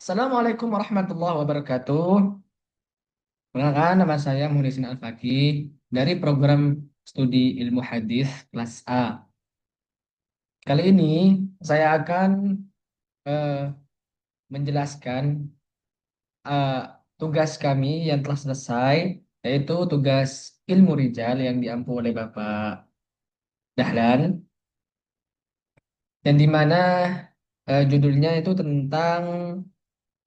Assalamualaikum warahmatullahi wabarakatuh. Perkenalkan, nama saya Muhlisin Al-Fakih dari program studi ilmu hadis kelas A. Kali ini saya akan eh, menjelaskan eh, tugas kami yang telah selesai, yaitu tugas ilmu rijal yang diampu oleh Bapak Dahlan, yang dimana judulnya itu tentang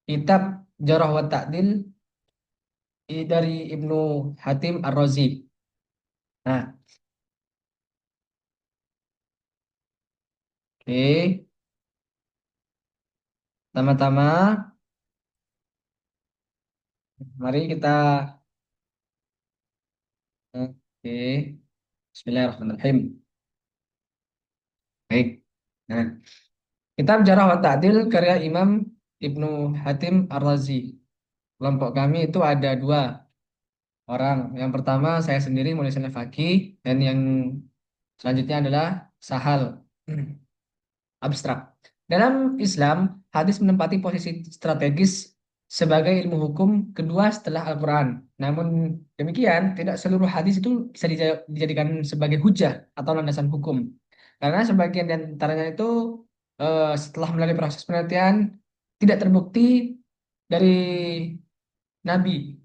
kitab Jarh wa Ta'dil dari Ibnu Hatim Ar-Razi. Nah, oke. Pertama-tama, mari kita oke. Bismillahirrahmanirrahim. Baik. Nah, kitab Jarh wa Ta'dil karya Imam Ibnu Hatim Ar-Razi. Kelompok kami itu ada dua orang. Yang pertama saya sendiri Mulyana Fakih dan yang selanjutnya adalah Sahal. Abstrak. Dalam Islam, hadis menempati posisi strategis sebagai ilmu hukum kedua setelah Al-Quran. Namun demikian, tidak seluruh hadis itu bisa dijadikan sebagai hujah atau landasan hukum. Karena sebagian di antaranya itu setelah melalui proses penelitian tidak terbukti dari Nabi.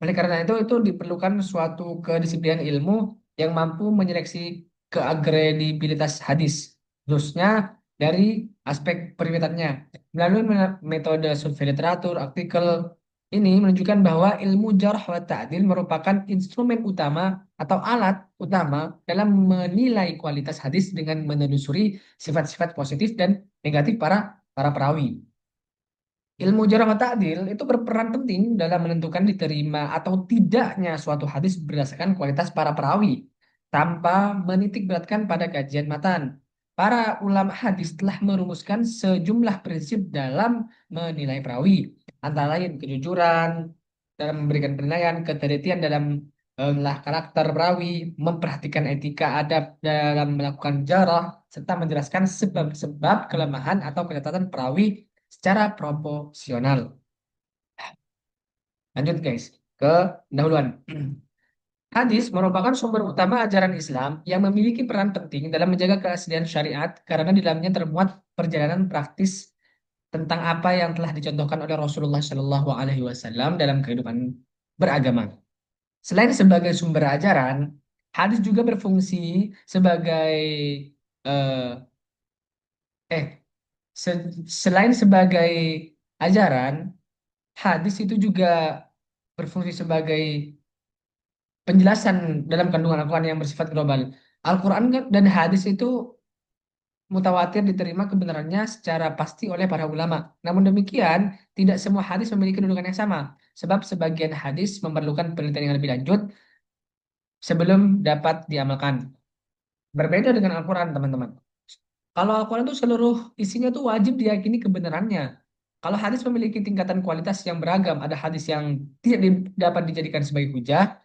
Oleh karena itu diperlukan suatu kedisiplinan ilmu yang mampu menyeleksi keakredibilitas hadis, khususnya dari aspek periwayatannya. Melalui metode survei literatur, artikel ini menunjukkan bahwa ilmu jarh wa ta'dil merupakan instrumen utama atau alat utama dalam menilai kualitas hadis dengan menelusuri sifat-sifat positif dan negatif para para perawi. Ilmu jarh wa ta'dil itu berperan penting dalam menentukan diterima atau tidaknya suatu hadis berdasarkan kualitas para perawi tanpa menitik beratkan pada kajian matan. Para ulama hadis telah merumuskan sejumlah prinsip dalam menilai perawi, antara lain kejujuran dalam memberikan penilaian, ketelitian dalam mengolah karakter perawi, memperhatikan etika adab dalam melakukan jarah, serta menjelaskan sebab-sebab kelemahan atau catatan perawi secara proporsional. Lanjut guys, ke pendahuluan. Hadis merupakan sumber utama ajaran Islam yang memiliki peran penting dalam menjaga keaslian syariat karena di dalamnya termuat perjalanan praktis tentang apa yang telah dicontohkan oleh Rasulullah Shallallahu Alaihi Wasallam dalam kehidupan beragama. Selain sebagai sumber ajaran, hadis juga berfungsi sebagai eh, eh selain sebagai ajaran, hadis itu juga berfungsi sebagai penjelasan dalam kandungan Al-Quran yang bersifat global. Al-Quran dan hadis itu mutawatir diterima kebenarannya secara pasti oleh para ulama. Namun demikian, tidak semua hadis memiliki kedudukan yang sama, sebab sebagian hadis memerlukan penelitian yang lebih lanjut sebelum dapat diamalkan. Berbeda dengan Al-Quran, teman-teman. Kalau Al-Quran itu seluruh isinya tuh wajib diyakini kebenarannya. Kalau hadis memiliki tingkatan kualitas yang beragam, ada hadis yang tidak dapat dijadikan sebagai hujah,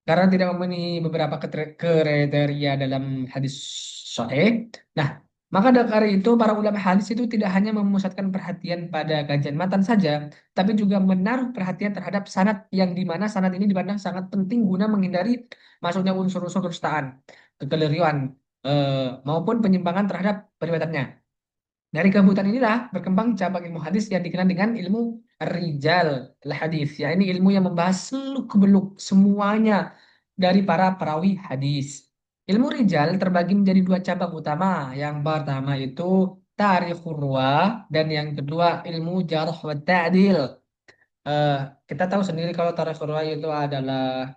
karena tidak memenuhi beberapa kriteria dalam hadis sahih. Nah, maka dari itu para ulama hadis itu tidak hanya memusatkan perhatian pada kajian matan saja, tapi juga menaruh perhatian terhadap sanad yang di mana sanad ini dipandang sangat penting guna menghindari masuknya unsur-unsur kedustaan, kekeliruan, maupun penyimpangan terhadap periwayatannya. Dari kebutuhan inilah berkembang cabang ilmu hadis yang dikenal dengan ilmu rijal hadis, ya ini ilmu yang membahas seluk-beluk semuanya dari para perawi hadis. Ilmu rijal terbagi menjadi dua cabang utama. Yang pertama itu tarikhur ruwah dan yang kedua ilmu jarh wa ta'dil. Eh, kita tahu sendiri kalau tarikhur ruwah itu adalah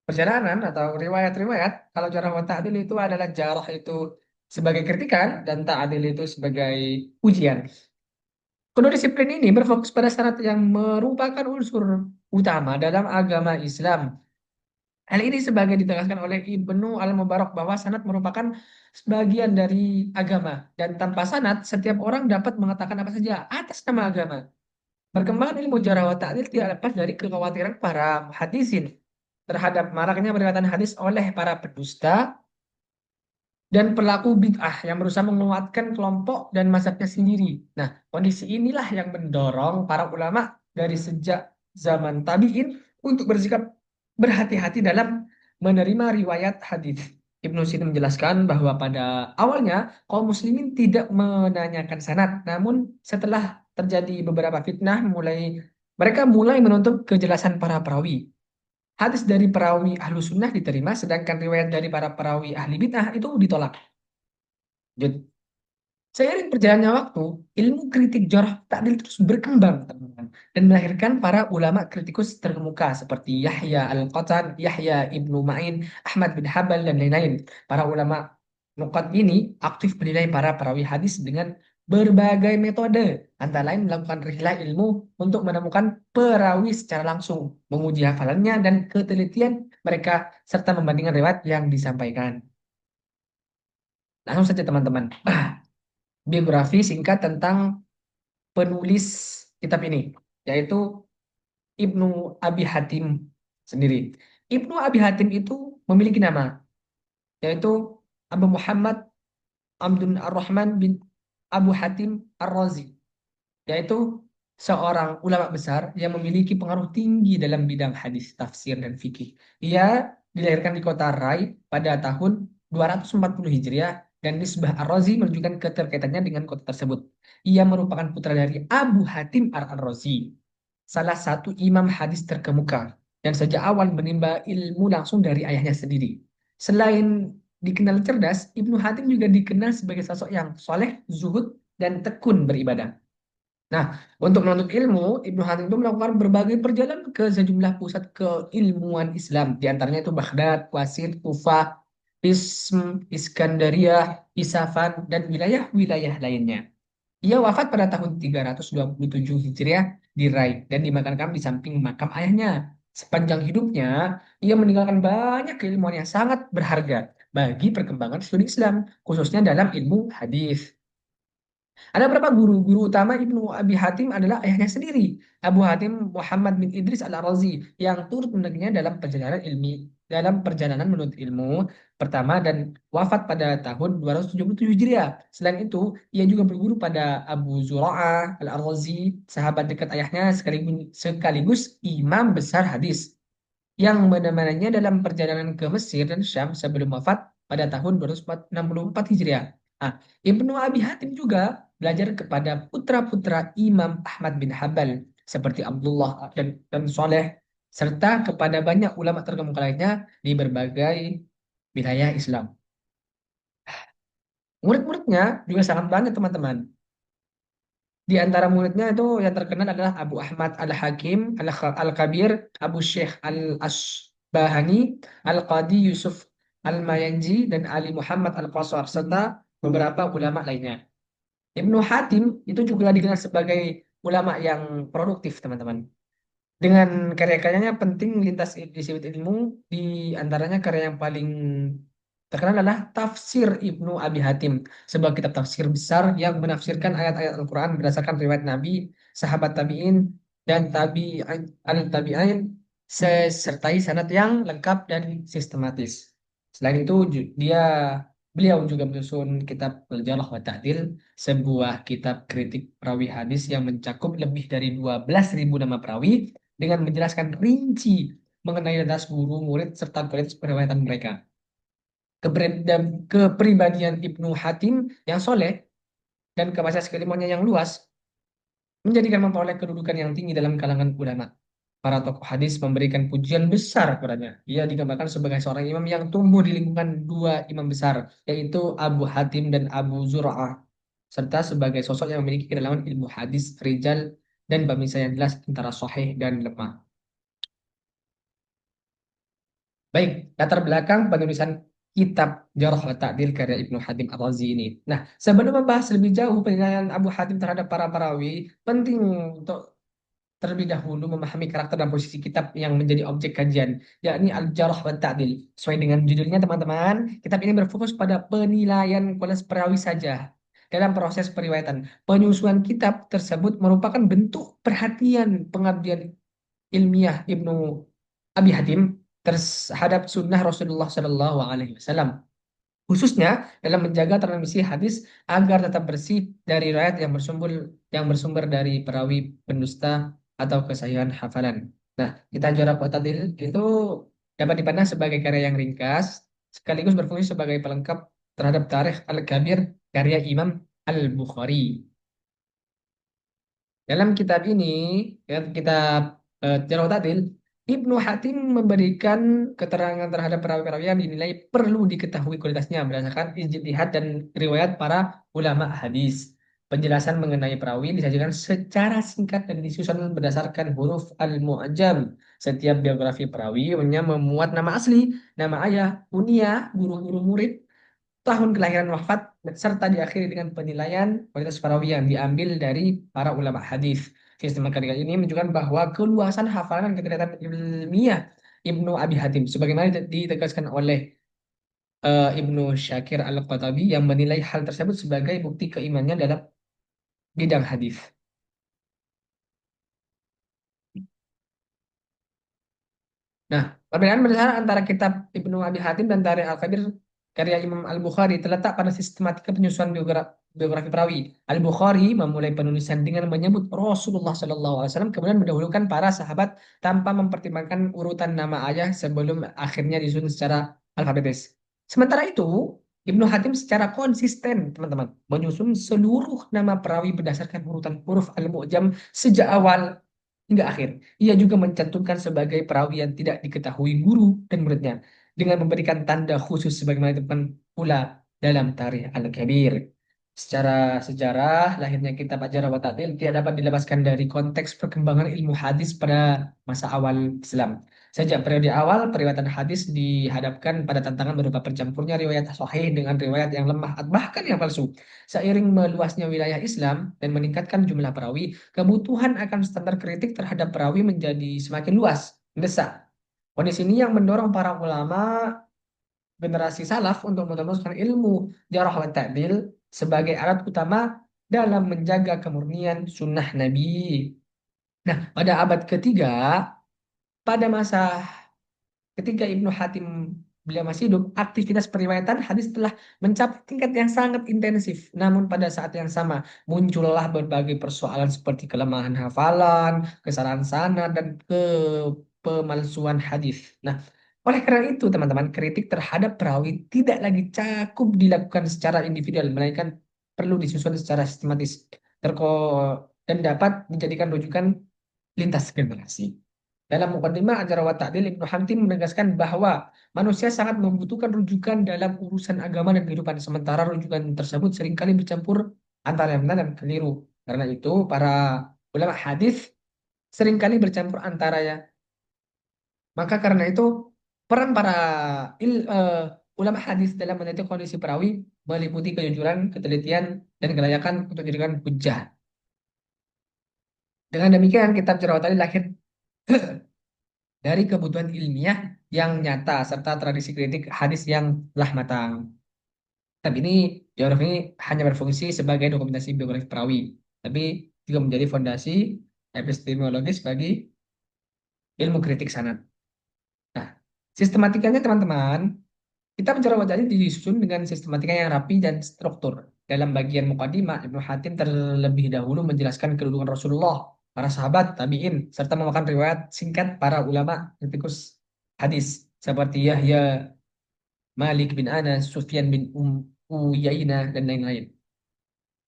perjalanan atau riwayat-riwayat. Kalau jarh wa ta'dil itu adalah jarh itu sebagai kritikan dan ta'dil itu sebagai ujian. Kedua disiplin ini berfokus pada syarat yang merupakan unsur utama dalam agama Islam. Hal ini sebagai ditegaskan oleh Ibnu Al-Mubarak bahwa sanad merupakan sebagian dari agama dan tanpa sanad setiap orang dapat mengatakan apa saja atas nama agama. Perkembangan ilmu jarh wa ta'dil tidak lepas dari kekhawatiran para hadisin terhadap maraknya periwayatan hadis oleh para pendusta dan pelaku bid'ah yang berusaha menguatkan kelompok dan mazhabnya sendiri. Nah, kondisi inilah yang mendorong para ulama dari sejak zaman tabi'in untuk bersikap berhati-hati dalam menerima riwayat hadis. Ibnu Sina menjelaskan bahwa pada awalnya kaum muslimin tidak menanyakan sanad, namun setelah terjadi beberapa fitnah mereka mulai menuntut kejelasan para perawi. Hadis dari perawi ahlu sunnah diterima, sedangkan riwayat dari para perawi ahli bid'ah itu ditolak. Jadi, seiring berjalannya waktu, ilmu kritik jarh ta'dil terus berkembang, teman-teman, dan melahirkan para ulama kritikus terkemuka seperti Yahya Al-Qattan, Yahya Ibnu Ma'in, Ahmad bin Hambal, dan lain-lain. Para ulama nuqat ini aktif menilai para perawi hadis dengan berbagai metode, antara lain melakukan rihlah ilmu untuk menemukan perawi secara langsung, menguji hafalannya dan ketelitian mereka, serta membandingkan riwayat yang disampaikan. Langsung saja teman-teman. Biografi singkat tentang penulis kitab ini, yaitu Ibnu Abi Hatim sendiri. Ibnu Abi Hatim itu memiliki nama, yaitu Abu Muhammad Abdun Ar-Rahman bin Abu Hatim Ar-Razi, yaitu seorang ulama besar yang memiliki pengaruh tinggi dalam bidang hadis, tafsir, dan fikih. Ia dilahirkan di kota Rai pada tahun 240 Hijriah dan Nisbah Ar-Razi menunjukkan keterkaitannya dengan kota tersebut. Ia merupakan putra dari Abu Hatim Ar-Razi, salah satu imam hadis terkemuka, dan sejak awal menimba ilmu langsung dari ayahnya sendiri. Selain dikenal cerdas, Ibnu Hatim juga dikenal sebagai sosok yang soleh, zuhud, dan tekun beribadah. Nah, untuk menuntut ilmu, Ibnu Hatim itu melakukan berbagai perjalanan ke sejumlah pusat keilmuan Islam. Di antaranya itu Baghdad, Wasit, Kufah, Ism, Iskandaria, Isafan, dan wilayah-wilayah lainnya. Ia wafat pada tahun 327 Hijriah di Rai dan dimakamkan di samping makam ayahnya. Sepanjang hidupnya, ia meninggalkan banyak keilmuan yang sangat berharga bagi perkembangan studi Islam, khususnya dalam ilmu hadis. Ada beberapa guru-guru utama Ibnu Abi Hatim adalah ayahnya sendiri, Abu Hatim Muhammad bin Idris Al-Razi, yang turut menegurnya dalam perjalanan menuntut ilmu pertama dan wafat pada tahun 277 Hijriah. Selain itu, ia juga berguru pada Abu Zura'ah Al-Razi, sahabat dekat ayahnya sekaligus imam besar hadis yang menemaninya dalam perjalanan ke Mesir dan Syam sebelum wafat pada tahun 264 Hijriah. Nah, Ibnu Abi Hatim juga belajar kepada putra-putra Imam Ahmad bin Hambal seperti Abdullah dan Soleh, serta kepada banyak ulama terkemuka lainnya di berbagai wilayah Islam. Murid-muridnya juga sangat banyak, teman-teman. Di antara muridnya itu yang terkenal adalah Abu Ahmad Al-Hakim Al-Kabir, Abu Syekh Al-Asbahani, Al-Qadi Yusuf Al-Mayanji, dan Ali Muhammad Al-Qasar, serta beberapa ulama lainnya. Ibnu Hatim itu juga dikenal sebagai ulama yang produktif, teman-teman. Dengan karya-karyanya penting lintas disiplin ilmu, di antaranya karya yang paling terkenal adalah Tafsir Ibnu Abi Hatim, sebuah kitab tafsir besar yang menafsirkan ayat-ayat Al-Quran berdasarkan riwayat Nabi, sahabat tabi'in, dan tabi'in al-tabi'in, sertai sanad yang lengkap dan sistematis. Selain itu, beliau juga menyusun kitab Al-Jarh wa Ta'dil, sebuah kitab kritik perawi hadis yang mencakup lebih dari 12.000 nama perawi dengan menjelaskan rinci mengenai das guru, murid, serta kualitas periwayatan mereka. Kepribadian Ibnu Hatim yang soleh dan kapasitas keilmuannya yang luas menjadikan memperoleh kedudukan yang tinggi dalam kalangan ulama. Para tokoh hadis memberikan pujian besar kepadanya. Ia digambarkan sebagai seorang imam yang tumbuh di lingkungan dua imam besar, yaitu Abu Hatim dan Abu Zur'ah, serta sebagai sosok yang memiliki kedalaman ilmu hadis, rijal, dan pemisahan yang jelas antara sahih dan lemah. Baik, latar belakang penulisan kitab Jarh wa Ta'dil karya Ibnu Hatim Ar-Razi ini. Nah, sebelum membahas lebih jauh penilaian Abu Hatim terhadap para perawi, penting untuk terlebih dahulu memahami karakter dan posisi kitab yang menjadi objek kajian, yakni Al-Jarh wa Ta'dil. Sesuai dengan judulnya, teman-teman, kitab ini berfokus pada penilaian kualitas perawi saja. Dalam proses periwayatan, penyusunan kitab tersebut merupakan bentuk perhatian pengabdian ilmiah Ibnu Abi Hatim terhadap sunnah Rasulullah Shallallahu Alaihi Wasallam. khususnya dalam menjaga transmisi hadis agar tetap bersih dari riwayat yang bersumber dari perawi pendusta atau kesahihan hafalan. Nah, kita Jara Tadil itu dapat dipandang sebagai karya yang ringkas sekaligus berfungsi sebagai pelengkap terhadap Tarikh Al-Kabir karya Imam Al-Bukhari. Dalam kitab ini, ya, kitab Jarh Ta'dil, Ibnu Hatim memberikan keterangan terhadap perawi-perawi yang dinilai perlu diketahui kualitasnya berdasarkan ijtihad dan riwayat para ulama hadis. Penjelasan mengenai perawi disajikan secara singkat dan disusun berdasarkan huruf al-mu'jam. Setiap biografi perawi umumnya memuat nama asli, nama ayah, kunyah, guru-guru murid, tahun kelahiran wafat serta diakhiri dengan penilaian kualitas perawi yang diambil dari para ulama hadis. Sistem akademik ini menunjukkan bahwa keluasan hafalan dan kegiatan ilmiah Ibnu Abi Hatim sebagaimana ditegaskan oleh Ibnu Syakir Al-Qatabi yang menilai hal tersebut sebagai bukti keimanannya dalam bidang hadis. Nah, perbedaan mendasar antara kitab Ibnu Abi Hatim dan Tarikh Al-Kabir karya Imam Al-Bukhari terletak pada sistematika penyusunan biografi perawi. Al-Bukhari memulai penulisan dengan menyebut Rasulullah SAW, kemudian mendahulukan para sahabat tanpa mempertimbangkan urutan nama ayah sebelum akhirnya disusun secara alfabetis. Sementara itu, Ibnu Hatim secara konsisten, teman-teman, menyusun seluruh nama perawi berdasarkan urutan huruf al-mu'jam sejak awal hingga akhir. Ia juga mencantumkan sebagai perawi yang tidak diketahui guru dan muridnya dengan memberikan tanda khusus sebagaimana ditemukan pula dalam Tarikh Al-Kabir. Secara sejarah, lahirnya kitab Ajarah wa Ta'dil tidak dapat dilepaskan dari konteks perkembangan ilmu hadis pada masa awal Islam. Sejak periode awal, periwayatan hadis dihadapkan pada tantangan berupa bercampurnya riwayat sahih dengan riwayat yang lemah, bahkan yang palsu. Seiring meluasnya wilayah Islam dan meningkatkan jumlah perawi, kebutuhan akan standar kritik terhadap perawi menjadi semakin luas, mendesak. Kondisi ini yang mendorong para ulama generasi salaf untuk meneruskan ilmu jarah wa ta'dil sebagai alat utama dalam menjaga kemurnian sunnah Nabi. Nah, pada abad ketiga, pada masa ketika Ibnu Hatim beliau masih hidup, aktivitas periwayatan hadis telah mencapai tingkat yang sangat intensif. Namun pada saat yang sama muncullah berbagai persoalan seperti kelemahan hafalan, kesalahan sanad dan pemalsuan hadis. Nah, oleh karena itu teman-teman, kritik terhadap perawi tidak lagi cakup dilakukan secara individual, melainkan perlu disusun secara sistematis terko dan dapat dijadikan rujukan lintas generasi. Dalam Muqaddimah Ajar wa Ta'dil, Ibnu Hamtim menegaskan bahwa manusia sangat membutuhkan rujukan dalam urusan agama dan kehidupan, sementara rujukan tersebut seringkali bercampur antara yang benar dan keliru. Karena itu, para ulama hadis seringkali bercampur antara ya. Maka karena itu, peran para ulama hadis dalam meneliti kondisi perawi meliputi kejujuran, ketelitian, dan kelayakan untuk dijadikan hujah. Dengan demikian, kitab Jarh Ta'dil lahir dari kebutuhan ilmiah yang nyata serta tradisi kritik hadis yang telah matang. Tapi ini biografi ini hanya berfungsi sebagai dokumentasi biografi perawi, tapi juga menjadi fondasi epistemologis bagi ilmu kritik sanad. Nah, sistematikanya teman-teman, kita bicara wajah ini disusun dengan sistematika yang rapi dan struktur. Dalam bagian mukadimah, Ibnu Hatim terlebih dahulu menjelaskan kedudukan Rasulullah, para sahabat, tabi'in, serta memakan riwayat singkat para ulama kritikus hadis seperti Yahya, Malik bin Anas, Sufyan bin Uyainah, dan lain-lain.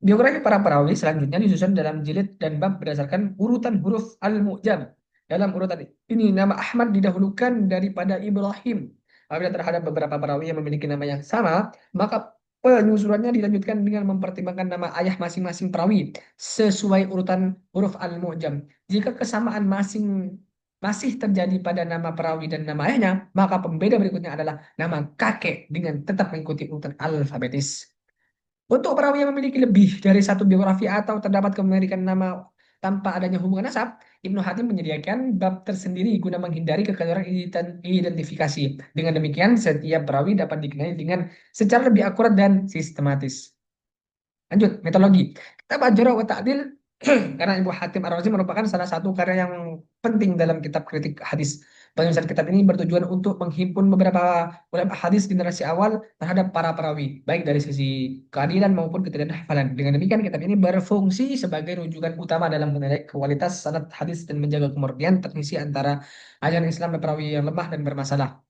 Biografi para perawi selanjutnya disusun dalam jilid dan bab berdasarkan urutan huruf al-mu'jam. Dalam urutan ini, nama Ahmad didahulukan daripada Ibrahim. Apabila terhadap beberapa perawi yang memiliki nama yang sama, maka penyusurannya dilanjutkan dengan mempertimbangkan nama ayah masing-masing perawi sesuai urutan huruf al-mu'jam. Jika kesamaan masih terjadi pada nama perawi dan nama ayahnya, maka pembeda berikutnya adalah nama kakek dengan tetap mengikuti urutan alfabetis. Untuk perawi yang memiliki lebih dari satu biografi atau terdapat kepemilikan nama tanpa adanya hubungan nasab, Ibnu Hatim menyediakan bab tersendiri guna menghindari kekeliruan identifikasi. Dengan demikian, setiap perawi dapat dikenali dengan secara lebih akurat dan sistematis. Lanjut, metodologi. Kitab Al-Jarh wa Ta'dil karena Ibu Hatim Ar-Razi merupakan salah satu karya yang penting dalam kitab kritik hadis. Penulisan kitab ini bertujuan untuk menghimpun beberapa ulama hadis generasi awal terhadap para perawi, baik dari sisi keadilan maupun keterangan hafalan. Dengan demikian, kitab ini berfungsi sebagai rujukan utama dalam menilai kualitas sanad hadis dan menjaga kemurnian transmisi antara ajaran Islam dan perawi yang lemah dan bermasalah.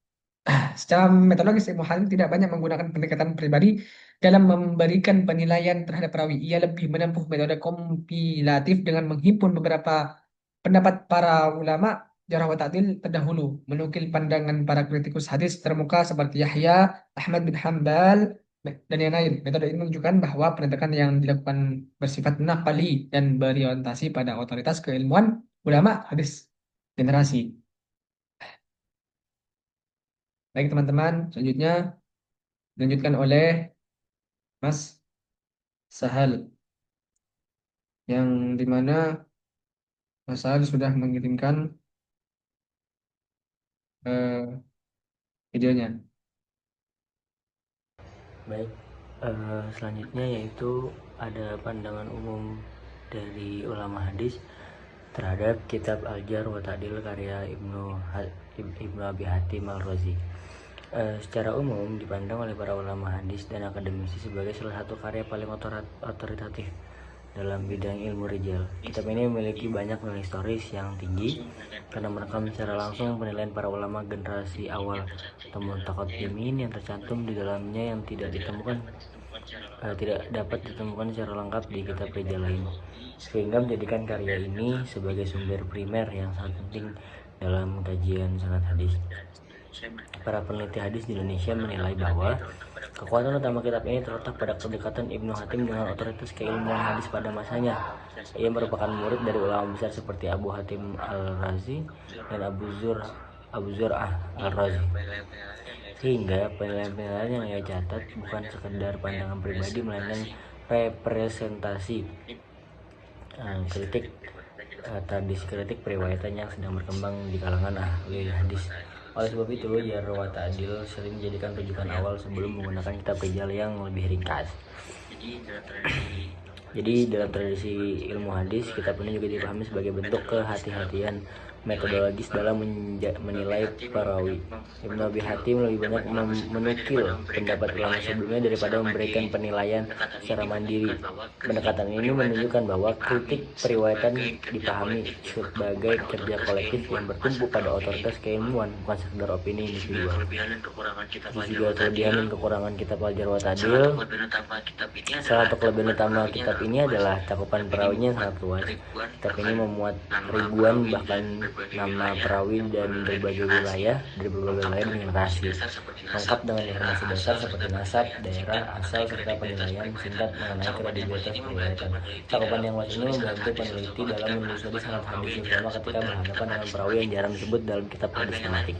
Secara metodologis, Ilmu Hadim tidak banyak menggunakan pendekatan pribadi dalam memberikan penilaian terhadap perawi. Ia lebih menempuh metode kompilatif dengan menghimpun beberapa pendapat para ulama jarh wa ta'dil terdahulu, menukil pandangan para kritikus hadis termuka seperti Yahya, Ahmad bin Hambal, dan yang lain. Metode ini menunjukkan bahwa pendidikan yang dilakukan bersifat nakali dan berorientasi pada otoritas keilmuan ulama hadis generasi. Baik teman-teman, selanjutnya dilanjutkan oleh Mas Sahal, yang dimana Mas Sahal sudah mengirimkan eh, videonya. Baik, selanjutnya yaitu ada pandangan umum dari ulama hadis terhadap kitab Al-Jarh wa Ta'dil karya Ibnu Abi Hatim Al-Razi. Secara umum dipandang oleh para ulama hadis dan akademisi sebagai salah satu karya paling otoritatif dalam bidang ilmu rijal. Kitab ini memiliki banyak nilai historis yang tinggi karena merekam secara langsung penilaian para ulama generasi awal atau mutaqaddimin yang tercantum di dalamnya yang tidak dapat ditemukan secara lengkap di kitab rijal lain, sehingga menjadikan karya ini sebagai sumber primer yang sangat penting dalam kajian sanad hadis. Para peneliti hadis di Indonesia menilai bahwa kekuatan utama kitab ini terletak pada kedekatan Ibnu Hatim dengan otoritas keilmuan hadis pada masanya. Ia merupakan murid dari ulama besar seperti Abu Hatim Al-Razi dan Abu Zur'ah Al-Razi. Sehingga penilaian-penilaian yang ia catat bukan sekedar pandangan pribadi, melainkan representasi tradisi kritik periwayatan yang sedang berkembang di kalangan ahli hadis. Oleh sebab itu, Jarh wa Ta'dil sering dijadikan rujukan awal sebelum menggunakan kitab rijal yang lebih ringkas. Jadi dalam tradisi ilmu hadis, kitab ini juga dipahami sebagai bentuk kehati-hatian metodologis dalam menilai perawi. Ibnu Abi Hatim lebih banyak menukil pendapat ulama sebelumnya daripada memberikan penilaian secara mandiri. Pendekatan ini menunjukkan bahwa kritik periwayatan dipahami sebagai kerja kolektif yang bertumpu pada otoritas keilmuan, bukan sekedar opini individual. Juga kelebihan dan kekurangan kitab Al-Jarh wa Ta'dil. Salah satu kelebihan utama kitab ini adalah cakupan perawinya sangat luas. Kitab ini memuat ribuan bahkan nama perawi dan berbagai wilayah dan generasi, lengkap dengan informasi dasar seperti nasab, daerah, asal, serta penilaian singkat mengenai kredibilitas periwayatan. Cakupan yang luas ini membantu peneliti dalam menelusuri sanad hadis, terutama ketika berhadapan dengan perawi yang jarang disebut dalam kitab hadis tematik.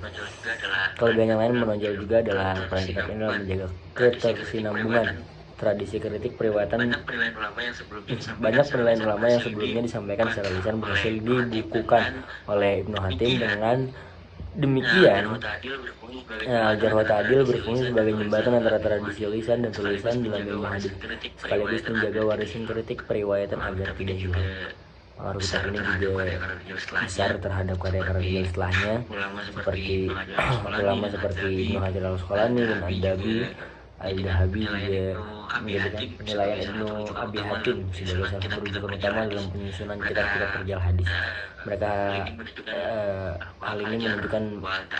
Kelebihan yang lain menonjol juga adalah peran kitab ini dalam menjaga ketersinambungan tradisi kritik periwayatan. Banyak penilaian ulama yang sebelumnya disampaikan secara lisan berhasil dibukukan oleh Ibnu Hatim. Dengan demikian, Al-Jarh wa Ta'dil berfungsi sebagai jembatan antara tradisi lisan dan tulisan dalam ilmu hadis, sekaligus menjaga warisan kritik periwayatan agar tidak hilang. Pengaruh kitab ini juga besar terhadap karya-karya setelahnya, seperti ulama seperti Ibnu Hajar Al-Asqalani dan Ad-Dabi. Al-Dahabi juga menjadikan penilaian Ibnu Abi Hatim sebagai salah satu rujukan utama dalam penyusunan kitab-kitab rijal hadis. Hal ini menunjukkan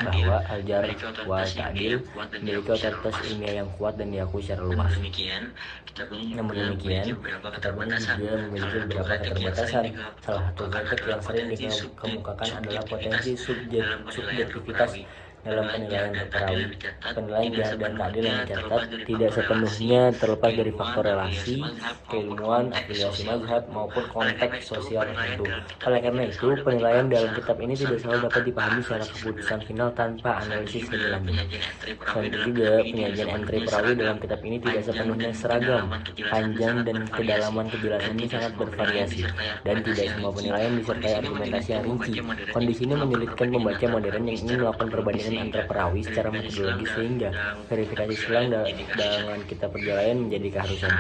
bahwa Al-Jarh wa Ta'dil memiliki otoritas ilmiah yang kuat dan diakui secara luas. Namun demikian, kitab ini juga memiliki beberapa keterbatasan. Salah satu kritik yang sering dikemukakan adalah potensi subjektivitas dalam penilaian perawi. Penilaian Jarh dan Ta'dil yang dicatat tidak sepenuhnya terlepas dari faktor relasi, keilmuan, afiliasi mazhab, maupun konteks sosial tertentu. Oleh karena itu, penilaian dalam kitab ini tidak selalu dapat dipahami secara keputusan final tanpa analisis lebih lanjut. Selain itu juga, penyajian entry perawi dalam kitab ini tidak sepenuhnya seragam. Panjang dan kedalaman kejelasan ini sangat bervariasi, dan tidak semua penilaian disertai argumentasi yang rinci. Kondisi ini menyulitkan pembaca modern yang ingin melakukan perbandingan antar perawi secara metodologis, sehingga verifikasi silang dengan kitab perjalanan menjadi keharusan.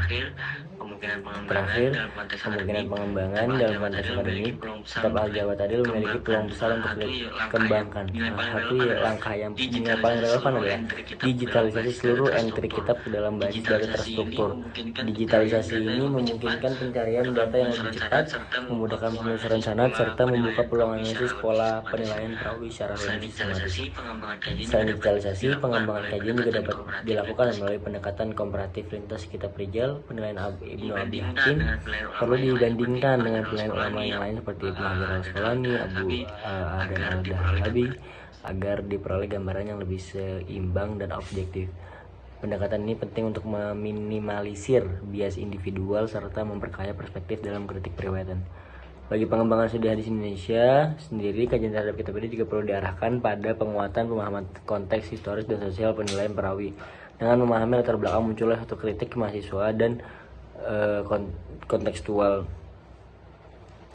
Terakhir, kemungkinan pengembangan dalam konteks akademik. Kitab Al-Jawad Adil memiliki peluang besar untuk dikembangkan. Salah satu langkah yang paling relevan adalah digitalisasi seluruh entry kitab ke dalam basis data terstruktur. Digitalisasi ini memungkinkan pencarian data yang lebih cepat, memudahkan penyusunan sanad, serta membuka peluang analisis pola penilaian perawi secara lebih sistematis. Selain digitalisasi, pengembangan kajian juga dapat dilakukan melalui pendekatan komparatif lintas kitab rijal. Penilaian Ibnu Abi Hatim perlu dibandingkan dengan penilaian ulama yang lain seperti Ibnu Hajar al-Asqalani, Abu dan al-Dhahabi agar diperoleh gambaran yang lebih seimbang dan objektif. Pendekatan ini penting untuk meminimalisir bias individual serta memperkaya perspektif dalam kritik periwayatan. Bagi pengembangan studi hadis Indonesia sendiri, kajian terhadap kitab ini juga perlu diarahkan pada penguatan pemahaman konteks historis dan sosial penilaian perawi. Dengan memahami latar belakang munculnya satu kritik mahasiswa dan kontekstual.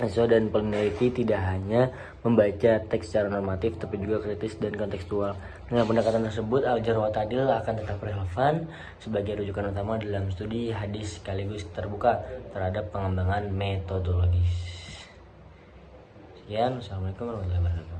Mahasiswa dan peneliti tidak hanya membaca teks secara normatif, tapi juga kritis dan kontekstual. Dengan pendekatan tersebut, Al-Jarh wa Ta'dil akan tetap relevan sebagai rujukan utama dalam studi hadis sekaligus terbuka terhadap pengembangan metodologis. Sekian, Assalamualaikum warahmatullahi wabarakatuh.